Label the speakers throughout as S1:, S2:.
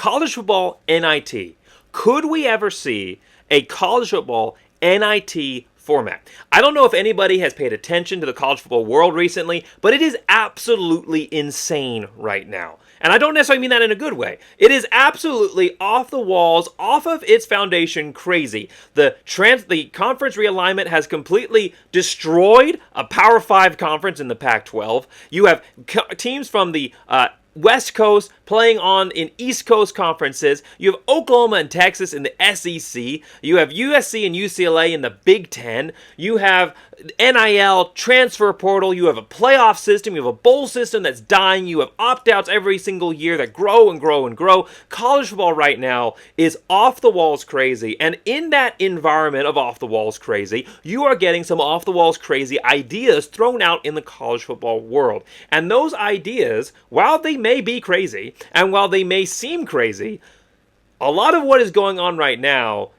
S1: college football NIT. Could we ever see a college football NIT format? I don't know if anybody has paid attention to the college football world recently, but it is absolutely insane right now. And I don't necessarily mean that in a good way. It is absolutely off the walls, off of its foundation crazy. The conference realignment has completely destroyed a Power 5 conference in the Pac-12. You have teams from the West Coast playing in East Coast conferences. You have Oklahoma and Texas in the SEC. You have USC and UCLA in the Big Ten. You have NIL, transfer portal. You have a playoff system. You have a bowl system that's dying. You have opt-outs every single year that grow and grow and grow. College football right now is off the walls crazy. And in that environment of off the walls crazy, you are getting some off the walls crazy ideas thrown out in the college football world. And those ideas, while they may be crazy, and while they may seem crazy, a lot of what is going on right now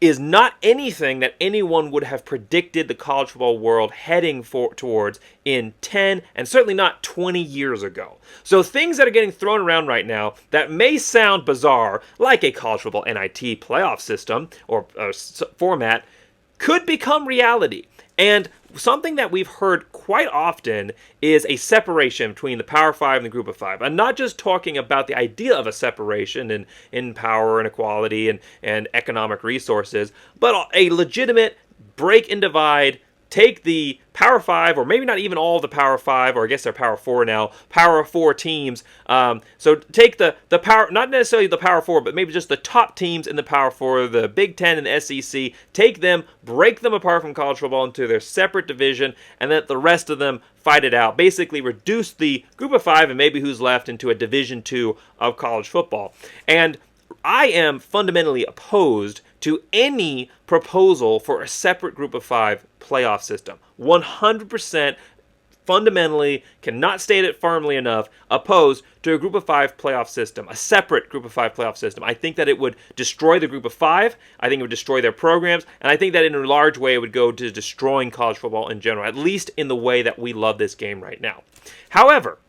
S1: is not anything that anyone would have predicted the college football world heading towards in 10 and certainly not 20 years ago. So things that are getting thrown around right now that may sound bizarre, like a college football NIT playoff system or format, could become reality. And something that we've heard quite often is a separation between the Power 5 and the Group of 5. I'm not just talking about the idea of a separation in power and equality and economic resources, but a legitimate break and divide. Take the Power 5, or maybe not even all of the Power 5, or I guess they're Power 4 now, Power 4 teams. So take the Power, not necessarily the Power 4, but maybe just the top teams in the Power 4, the Big Ten and the SEC. Take them, break them apart from college football into their separate division, and let the rest of them fight it out. Basically reduce the Group of 5 and maybe who's left into a Division 2 of college football. And I am fundamentally opposed to any proposal for a separate Group of 5 playoff system. 100% fundamentally, cannot state it firmly enough, opposed to a Group of 5 playoff system, a separate Group of 5 playoff system. I think that it would destroy the Group of 5. I think it would destroy their programs. And I think that in a large way it would go to destroying college football in general, at least in the way that we love this game right now. However,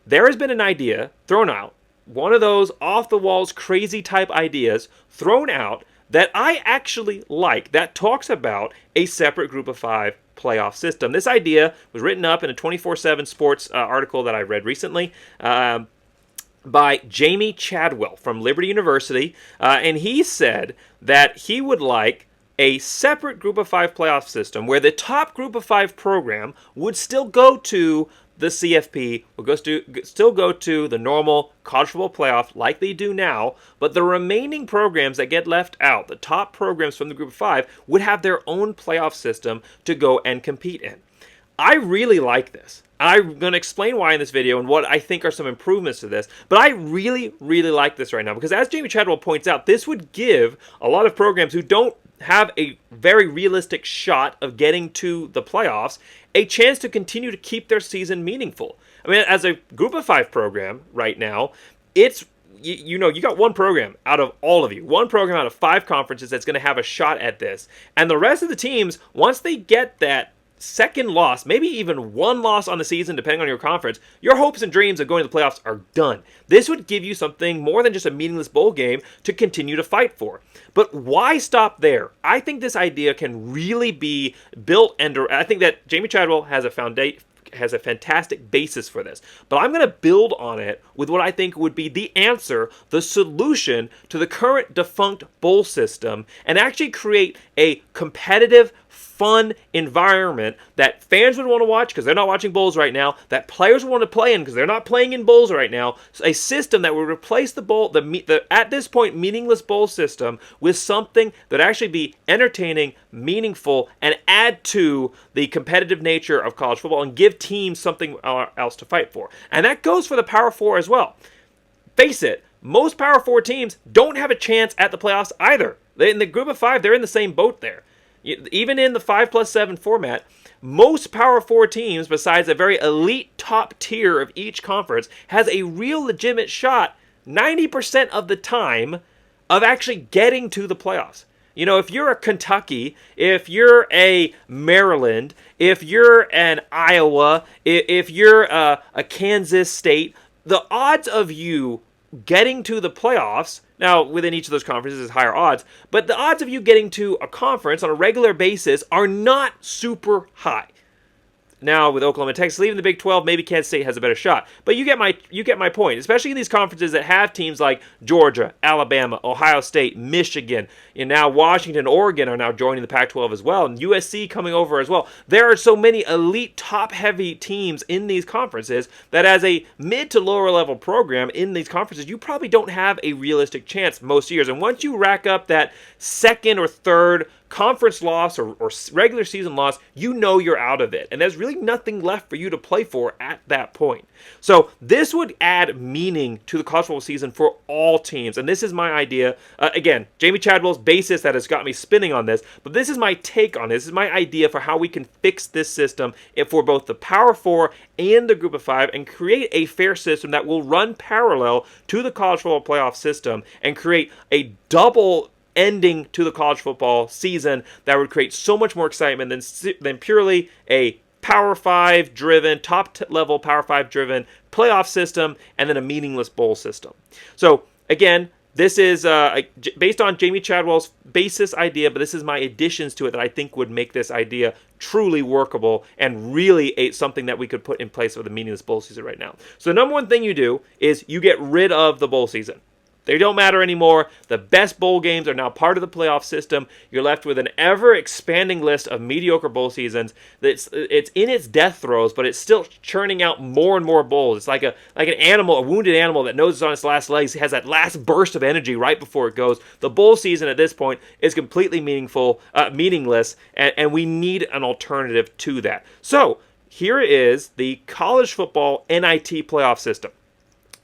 S1: there has been an idea thrown out, one of those off-the-walls crazy type ideas thrown out that I actually like, that talks about a separate Group of 5 playoff system. This idea was written up in a 24/7 Sports article that I read recently by Jamey Chadwell from Liberty University, and he said that he would like a separate Group of 5 playoff system where the top Group of 5 program would still go to the CFP, will still go to the normal college football playoff like they do now, but the remaining programs that get left out, the top programs from the Group of 5, would have their own playoff system to go and compete in. I really like this. I'm going to explain why in this video and what I think are some improvements to this, but I really, really like this right now because as Jamey Chadwell points out, this would give a lot of programs who don't have a very realistic shot of getting to the playoffs a chance to continue to keep their season meaningful. I mean, as a Group of 5 program right now, it's you got one program out of all of you, one program out of 5 conferences that's going to have a shot at this. And the rest of the teams, once they get that second loss, maybe even one loss on the season, depending on your conference, your hopes and dreams of going to the playoffs are done. This would give you something more than just a meaningless bowl game to continue to fight for. But why stop there? I think this idea can really be built, and I think that Jamey Chadwell has a fantastic basis for this. But I'm going to build on it with what I think would be the answer, the solution to the current defunct bowl system, and actually create a competitive, fun environment that fans would want to watch because they're not watching bowls right now, that players would want to play in because they're not playing in bowls right now. So a system that would replace the at this point meaningless bowl system with something that actually be entertaining, meaningful, and add to the competitive nature of college football and give teams something else to fight for. And that goes for the Power 4 as well. Face it, most Power 4 teams don't have a chance at the playoffs either. In the Group of 5, they're in the same boat there. Even in the 5+7 format, most Power 4 teams, besides a very elite top tier of each conference, has a real legitimate shot 90% of the time of actually getting to the playoffs. You know, if you're a Kentucky, if you're a Maryland, if you're an Iowa, if you're a Kansas State, the odds of you getting to the playoffs, now within each of those conferences is higher odds, but the odds of you getting to a conference on a regular basis are not super high. Now, with Oklahoma and Texas leaving the Big 12, maybe Kansas State has a better shot. But you get my point, especially in these conferences that have teams like Georgia, Alabama, Ohio State, Michigan, and now Washington, Oregon are now joining the Pac-12 as well, and USC coming over as well. There are so many elite, top-heavy teams in these conferences that as a mid to lower level program in these conferences, you probably don't have a realistic chance most years. And once you rack up that second or third conference loss or regular season loss, you know you're out of it. And there's really nothing left for you to play for at that point. So this would add meaning to the college football season for all teams. And this is my idea. Again, Jamey Chadwell's basis that has got me spinning on this, but this is my take on this. This is my idea for how we can fix this system for both the Power 4 and the Group of 5 and create a fair system that will run parallel to the college football playoff system and create a double ending to the college football season that would create so much more excitement than purely a Power 5 driven, top level Power 5 driven playoff system and then a meaningless bowl system. So again, this is based on Jamey Chadwell's basis idea, but this is my additions to it that I think would make this idea truly workable and really something that we could put in place for the meaningless bowl season right now. So the number one thing you do is you get rid of the bowl season. They don't matter anymore. The best bowl games are now part of the playoff system. You're left with an ever-expanding list of mediocre bowl seasons. It's in its death throes, but it's still churning out more and more bowls. It's like an animal, a wounded animal that knows it's on its last legs, has that last burst of energy right before it goes. The bowl season at this point is completely meaningless, and we need an alternative to that. So here is the college football NIT playoff system.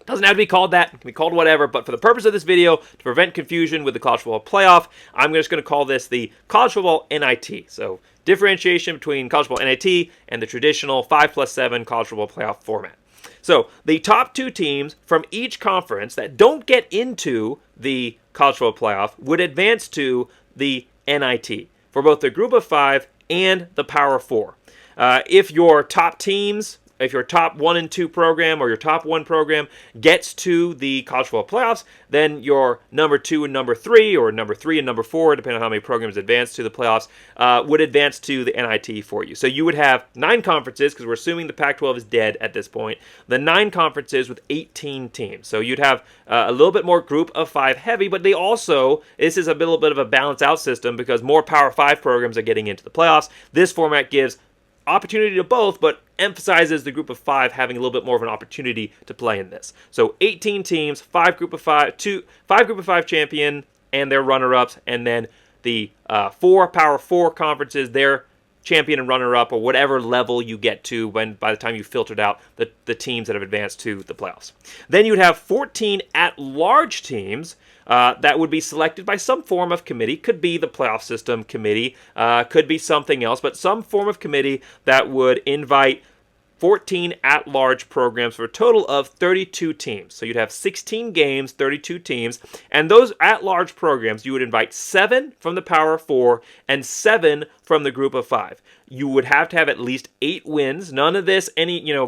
S1: Doesn't have to be called that. It can be called whatever, but for the purpose of this video, to prevent confusion with the college football playoff, I'm just going to call this the college football NIT. So differentiation between college football NIT and the traditional 5+7 college football playoff format. So the top two teams from each conference that don't get into the college football playoff would advance to the NIT for both the Group of 5 and the Power 4. If your top teams, if your top 1 and 2 program or your top 1 program gets to the college football playoffs, then your number 2 and number 3, or number 3 and number 4, depending on how many programs advance to the playoffs, would advance to the NIT for you. So you would have 9 conferences, because we're assuming the Pac-12 is dead at this point, the 9 conferences with 18 teams. So you'd have a little bit more Group of 5 heavy, but this is a little bit of a balance out system because more Power 5 programs are getting into the playoffs. This format gives opportunity to both, but emphasizes the Group of 5 having a little bit more of an opportunity to play in this. So 18 teams, 5 Group of 5 Group of 5 champion and their runner-ups, and then the 4 Power 4 conferences, their champion and runner-up, or whatever level you get to by the time you filtered out the teams that have advanced to the playoffs. Then you'd have 14 at-large teams that would be selected by some form of committee. Could be the playoff system committee, could be something else, but some form of committee that would invite 14 at-large programs for a total of 32 teams. So you'd have 16 games, 32 teams, and those at-large programs, you would invite 7 from the Power 4 and 7 from the Group of 5. You would have to have at least 8 wins. None of this,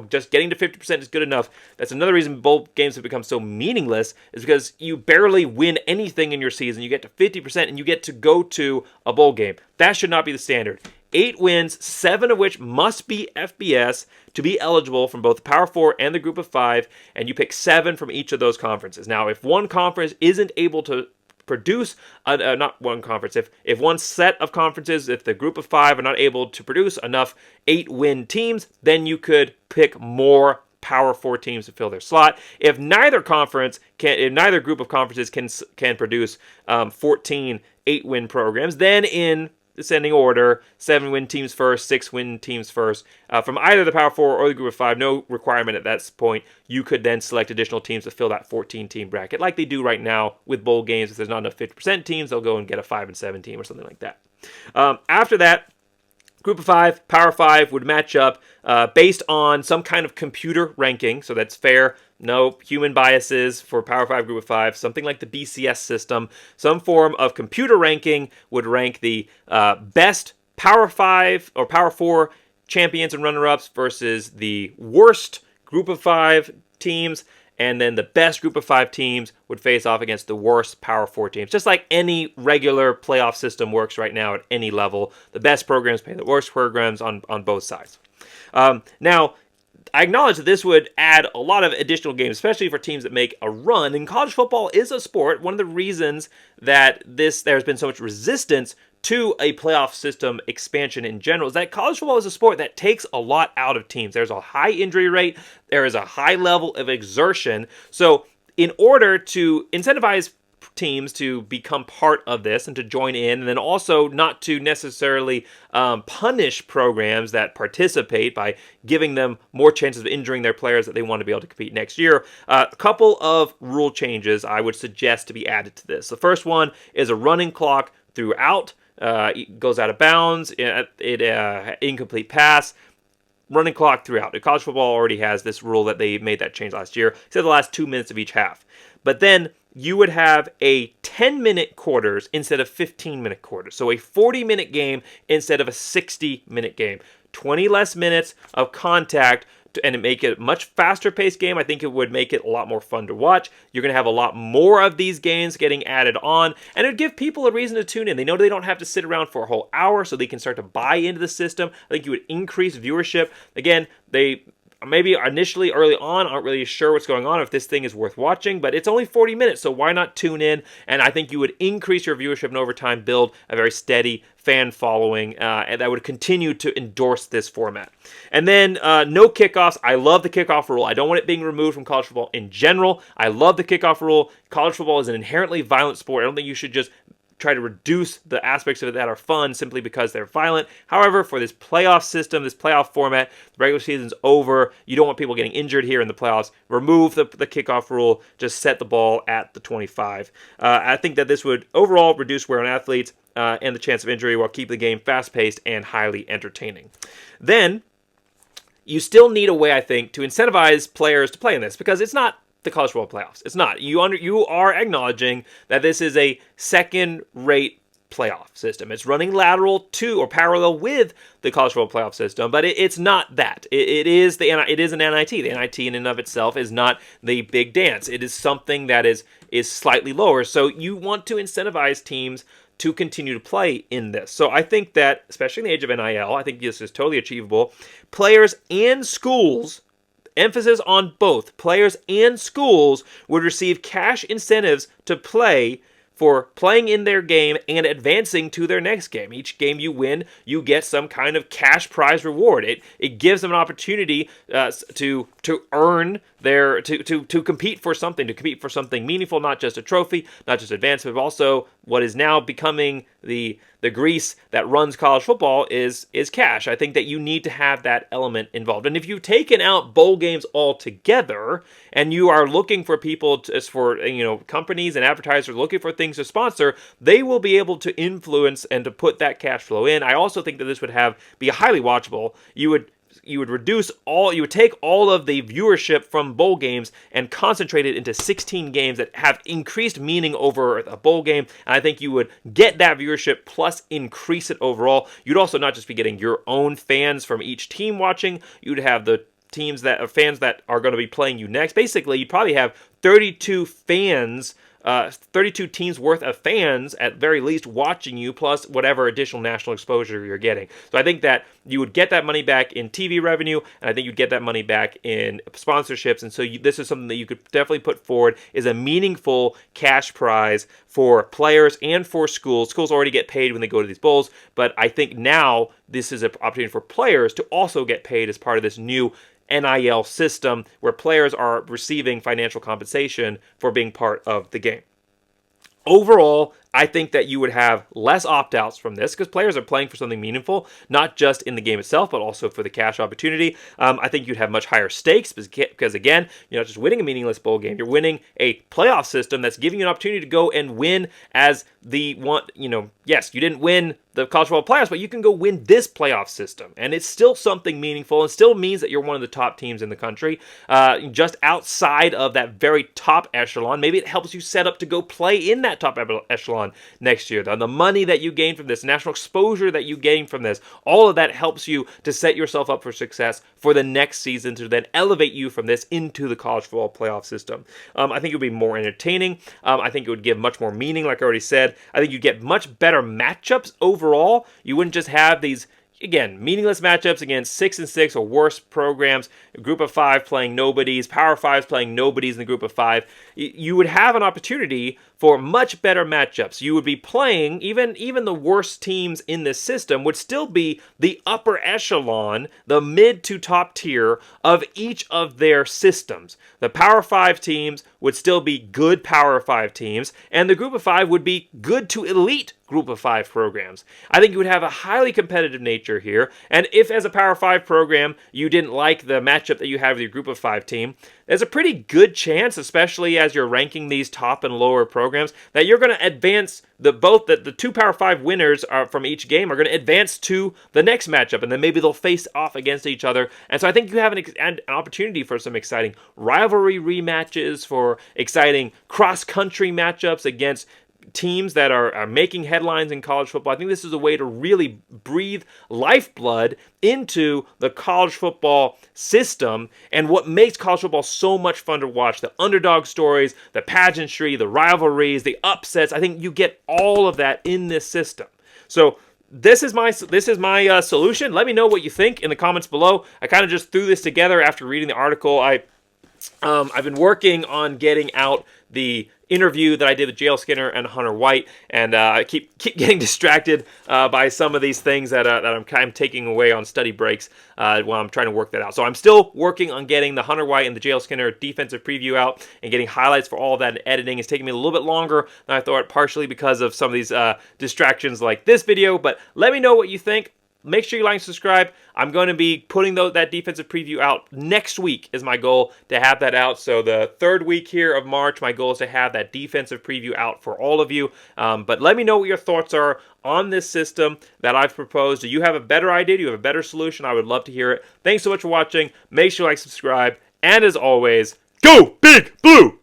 S1: just getting to 50% is good enough. That's another reason bowl games have become so meaningless, is because you barely win anything in your season. You get to 50% and you get to go to a bowl game. That should not be the standard. 8 wins, 7 of which must be FBS to be eligible from both the Power 4 and the Group of 5, and you pick 7 from each of those conferences. Now, if one conference isn't able to produce, not one conference, if one set of conferences, if the Group of 5 are not able to produce enough 8-win teams, then you could pick more Power 4 teams to fill their slot. If neither group of conferences can produce 14 8-win programs, then in descending order, 7-win teams first, 6-win teams first. From either the Power 4 or the Group of 5, no requirement at that point. You could then select additional teams to fill that 14-team bracket, like they do right now with bowl games. If there's not enough 50% teams, they'll go and get a 5 and 7 team or something like that. After that, Group of 5, Power 5 would match up based on some kind of computer ranking, so that's fair. No human biases for Power 5, Group of 5, something like the BCS system. Some form of computer ranking would rank the best Power 5 or Power 4 champions and runner-ups versus the worst Group of 5 teams, and then the best group of 5 teams would face off against the worst Power 4 teams. Just like any regular playoff system works right now at any level. The best programs play the worst programs on both sides. Now, I acknowledge that this would add a lot of additional games, especially for teams that make a run. And college football is a sport. One of the reasons that there's been so much resistance to a playoff system expansion in general is that college football is a sport that takes a lot out of teams. There's a high injury rate. There is a high level of exertion. So in order to incentivize teams to become part of this and to join in, and then also not to necessarily punish programs that participate by giving them more chances of injuring their players that they want to be able to compete next year. A couple of rule changes I would suggest to be added to this. The first one is a running clock throughout. It goes out of bounds, incomplete pass, running clock throughout. College football already has this rule that they made that change last year. It said the last 2 minutes of each half. But then you would have a 10-minute quarters instead of 15-minute quarters. So a 40-minute game instead of a 60-minute game. 20 less minutes of contact, and it make it a much faster-paced game. I think it would make it a lot more fun to watch. You're going to have a lot more of these games getting added on, and it would give people a reason to tune in. They know they don't have to sit around for a whole hour, so they can start to buy into the system. I think you would increase viewership. Again, they maybe initially early on aren't really sure what's going on, if this thing is worth watching, but it's only 40 minutes, so why not tune in? And I think you would increase your viewership and over time build a very steady fan following, and that would continue to endorse this format. And then no kickoffs. I love the kickoff rule. I don't want it being removed from college football in general. I love the kickoff rule. College football is an inherently violent sport. I don't think you should just try to reduce the aspects of it that are fun simply because they're violent. However, for this playoff system, this playoff format, the regular season's over. You don't want people getting injured here in the playoffs. Remove the kickoff rule. Just set the ball at the 25. I think that this would overall reduce wear on athletes and the chance of injury while keeping the game fast-paced and highly entertaining. Then, you still need a way, I think, to incentivize players to play in this, because it's not the college football playoffs. It's not. You are acknowledging that this is a second-rate playoff system. It's running lateral to or parallel with the college football playoff system, but it's not that. It is an NIT. The NIT in and of itself is not the big dance. It is something that is slightly lower. So you want to incentivize teams to continue to play in this. So I think that, especially in the age of NIL, I think this is totally achievable. Players and schools, emphasis on both, players and schools would receive cash incentives to play for playing in their game and advancing to their next game. Each game you win, you get some kind of cash prize reward. It gives them an opportunity to earn to compete for something meaningful, not just a trophy, not just advancement, but also what is now becoming the grease that runs college football is cash. I think that you need to have that element involved. And if you've taken out bowl games altogether and you are looking for people companies and advertisers looking for things to sponsor, they will be able to influence and to put that cash flow in. I also think that this would be highly watchable. You would take all of the viewership from bowl games and concentrate it into 16 games that have increased meaning over a bowl game. And I think you would get that viewership plus increase it overall. You'd also not just be getting your own fans from each team watching. You'd have the fans that are going to be playing you next. Basically, you'd probably have 32 teams worth of fans at very least watching you, plus whatever additional national exposure you're getting. So I think that you would get that money back in TV revenue, and I think you'd get that money back in sponsorships. And so this is something that you could definitely put forward is a meaningful cash prize for players and for schools. Schools already get paid when they go to these bowls, but I think now this is an opportunity for players to also get paid as part of this new NIL system where players are receiving financial compensation for being part of the game. Overall, I think that you would have less opt-outs from this because players are playing for something meaningful, not just in the game itself, but also for the cash opportunity. I think you'd have much higher stakes because, again, you're not just winning a meaningless bowl game. You're winning a playoff system that's giving you an opportunity to go and win as the one. Yes, you didn't win the college football playoffs, but you can go win this playoff system. And it's still something meaningful. It still means that you're one of the top teams in the country, just outside of that very top echelon. Maybe it helps you set up to go play in that top echelon next year. The money that you gain from this, national exposure that you gain from this, all of that helps you to set yourself up for success for the next season to then elevate you from this into the college football playoff system. I think it would be more entertaining. I think it would give much more meaning, like I already said. I think you get much better matchups overall. You wouldn't just have these, again, meaningless matchups against 6-6 or worse programs, a group of 5 playing nobodies, Power 5s playing nobodies in the group of 5. You would have an opportunity for much better matchups. You would be playing, even the worst teams in this system would still be the upper echelon, the mid to top tier of each of their systems. The Power 5 teams would still be good Power 5 teams, and the group of 5 would be good to elite group of 5 programs. I think you would have a highly competitive nature here, and if as a Power 5 program you didn't like the matchup that you have with your group of 5 team, there's a pretty good chance, especially as you're ranking these top and lower programs, that you're going to advance the 2 Power 5 winners from each game are going to advance to the next matchup, and then maybe they'll face off against each other. And so I think you have an opportunity for some exciting rivalry rematches, for exciting cross-country matchups against teams that are making headlines in college football. I think this is a way to really breathe lifeblood into the college football system and what makes college football so much fun to watch. The underdog stories, the pageantry, the rivalries, the upsets. I think you get all of that in this system. So this is my solution. Let me know what you think in the comments below. I kind of just threw this together after reading the article. I've been working on getting out the interview that I did with J.L. Skinner and Hunter White, and I keep getting distracted by some of these things that I'm kind of taking away on study breaks while I'm trying to work that out. So I'm still working on getting the Hunter White and the J.L. Skinner defensive preview out and getting highlights for all of that, and editing is taking me a little bit longer than I thought, partially because of some of these distractions like this video. But let me know what you think. Make sure you like and subscribe. I'm going to be putting that defensive preview out next week is my goal to have that out. So the third week here of March, my goal is to have that defensive preview out for all of you. But let me know what your thoughts are on this system that I've proposed. Do you have a better idea? Do you have a better solution? I would love to hear it. Thanks so much for watching. Make sure you like, subscribe. And as always, go Big Blue!